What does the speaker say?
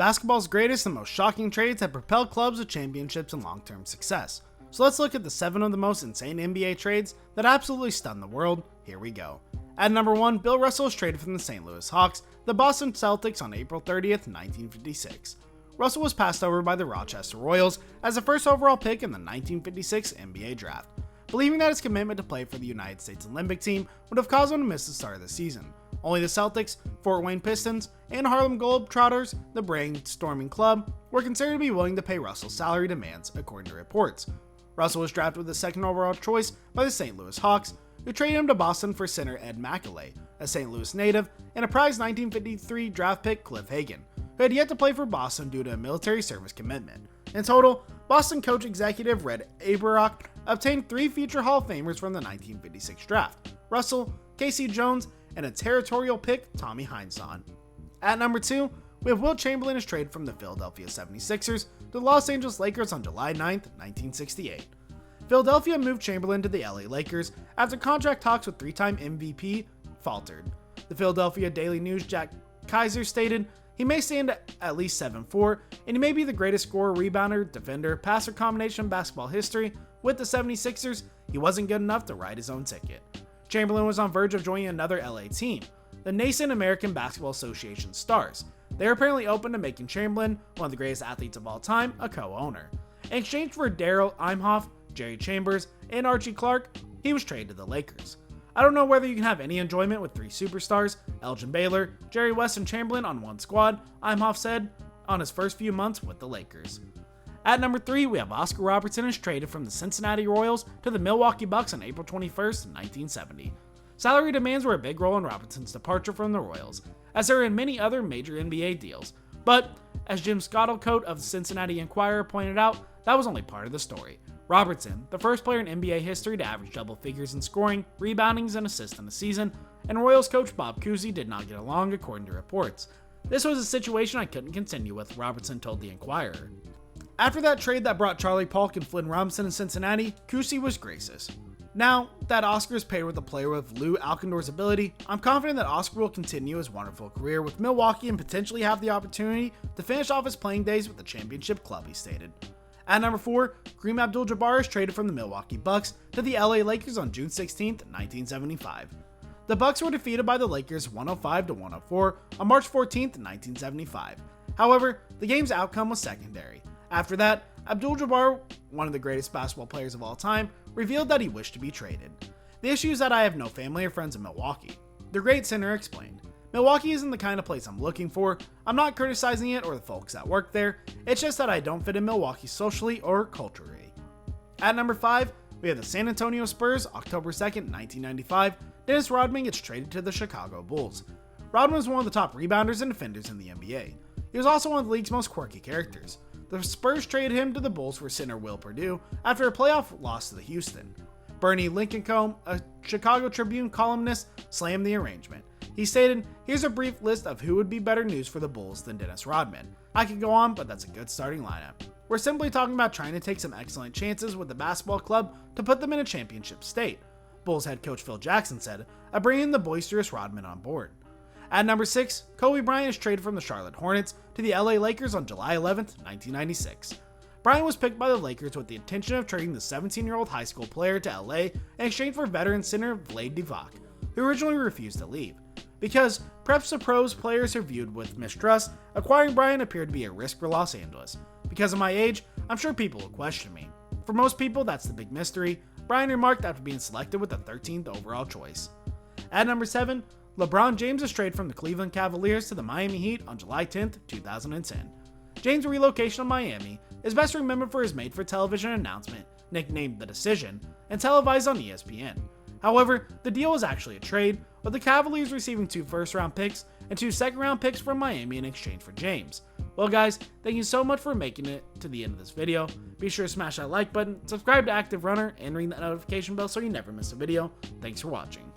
Basketball's greatest and most shocking trades have propelled clubs to championships and long-term success. So let's look at the 7 of the most insane NBA trades that absolutely stunned the world. Here we go. At number 1, Bill Russell was traded from the St. Louis Hawks to the Boston Celtics on April 30th, 1956. Russell was passed over by the Rochester Royals as the first overall pick in the 1956 NBA draft, believing that his commitment to play for the United States Olympic team would have caused him to miss the start of the season. Only the Celtics, Fort Wayne Pistons, and Harlem Globetrotters, the brainstorming club, were considered to be willing to pay Russell's salary demands, according to reports. Russell was drafted with the second overall choice by the St. Louis Hawks, who traded him to Boston for center Ed Macaulay, a St. Louis native, and a prized 1953 draft pick Cliff Hagan, who had yet to play for Boston due to a military service commitment. In total, Boston coach executive Red Auerbach obtained 3 future Hall of Famers from the 1956 draft: Russell, Casey Jones, and a territorial pick Tommy Heinsohn. At number 2, we have Wilt Chamberlain is traded from the Philadelphia 76ers to the Los Angeles Lakers on July 9th, 1968. Philadelphia moved Chamberlain to the LA Lakers after contract talks with 3-time MVP faltered. The Philadelphia Daily News Jack Kaiser stated, "He may stand at least 7'4", and he may be the greatest scorer, rebounder, defender, passer combination in basketball history. With the 76ers, he wasn't good enough to write his own ticket." Chamberlain was on verge of joining another LA team, the nascent American Basketball Association Stars. They are apparently open to making Chamberlain, one of the greatest athletes of all time, a co-owner. In exchange for Daryl Imhoff, Jerry Chambers, and Archie Clark, he was traded to the Lakers. I don't know whether you can have any enjoyment with 3 superstars, Elgin Baylor, Jerry West, and Chamberlain on one squad, Imhoff said on his first few months with the Lakers. At number 3, we have Oscar Robertson is traded from the Cincinnati Royals to the Milwaukee Bucks on April 21st, 1970. Salary demands were a big role in Robertson's departure from the Royals, as there were in many other major NBA deals. But, as Jim Scuttlecoat of the Cincinnati Enquirer pointed out, that was only part of the story. Robertson, the first player in NBA history to average double figures in scoring, reboundings, and assists in a season, and Royals coach Bob Cousy did not get along, according to reports. "This was a situation I couldn't continue with," Robertson told the Enquirer. After that trade that brought Charlie Paulk and Flynn Robinson in Cincinnati, Cousy was gracious. Now that Oscar is paired with a player with Lou Alcindor's ability, I'm confident that Oscar will continue his wonderful career with Milwaukee and potentially have the opportunity to finish off his playing days with the championship club, he stated. At number 4, Kareem Abdul-Jabbar is traded from the Milwaukee Bucks to the LA Lakers on June 16th, 1975. The Bucks were defeated by the Lakers 105-104 on March 14th, 1975. However, the game's outcome was secondary. After that, Abdul-Jabbar, one of the greatest basketball players of all time, revealed that he wished to be traded. "The issue is that I have no family or friends in Milwaukee," the great center explained. "Milwaukee isn't the kind of place I'm looking for. I'm not criticizing it or the folks that work there. It's just that I don't fit in Milwaukee socially or culturally." At number 5, we have the San Antonio Spurs, October 2nd, 1995. Dennis Rodman gets traded to the Chicago Bulls. Rodman was one of the top rebounders and defenders in the NBA. He was also one of the league's most quirky characters. The Spurs traded him to the Bulls for center Will Perdue after a playoff loss to the Houston. Bernie Lincolncombe, a Chicago Tribune columnist, slammed the arrangement. He stated, "Here's a brief list of who would be better news for the Bulls than Dennis Rodman. I could go on, but that's a good starting lineup. We're simply talking about trying to take some excellent chances with the basketball club to put them in a championship state." Bulls head coach Phil Jackson said, bringing the boisterous Rodman on board. At number 6, Kobe Bryant is traded from the Charlotte Hornets to the LA Lakers on July 11th, 1996. Bryant was picked by the Lakers with the intention of trading the 17-year-old high school player to LA in exchange for veteran center Vlade Divac, who originally refused to leave. Because preps to pros players are viewed with mistrust, acquiring Bryant appeared to be a risk for Los Angeles. "Because of my age, I'm sure people will question me. For most people, that's the big mystery," Bryant remarked after being selected with the 13th overall choice. At number 7, LeBron James is traded from the Cleveland Cavaliers to the Miami Heat on July 10th, 2010. James' relocation to Miami is best remembered for his made-for-television announcement, nicknamed The Decision, and televised on ESPN. However, the deal was actually a trade, with the Cavaliers receiving 2 first-round picks and 2 second-round picks from Miami in exchange for James. Well guys, thank you so much for making it to the end of this video. Be sure to smash that like button, subscribe to Active Runner, and ring that notification bell so you never miss a video. Thanks for watching.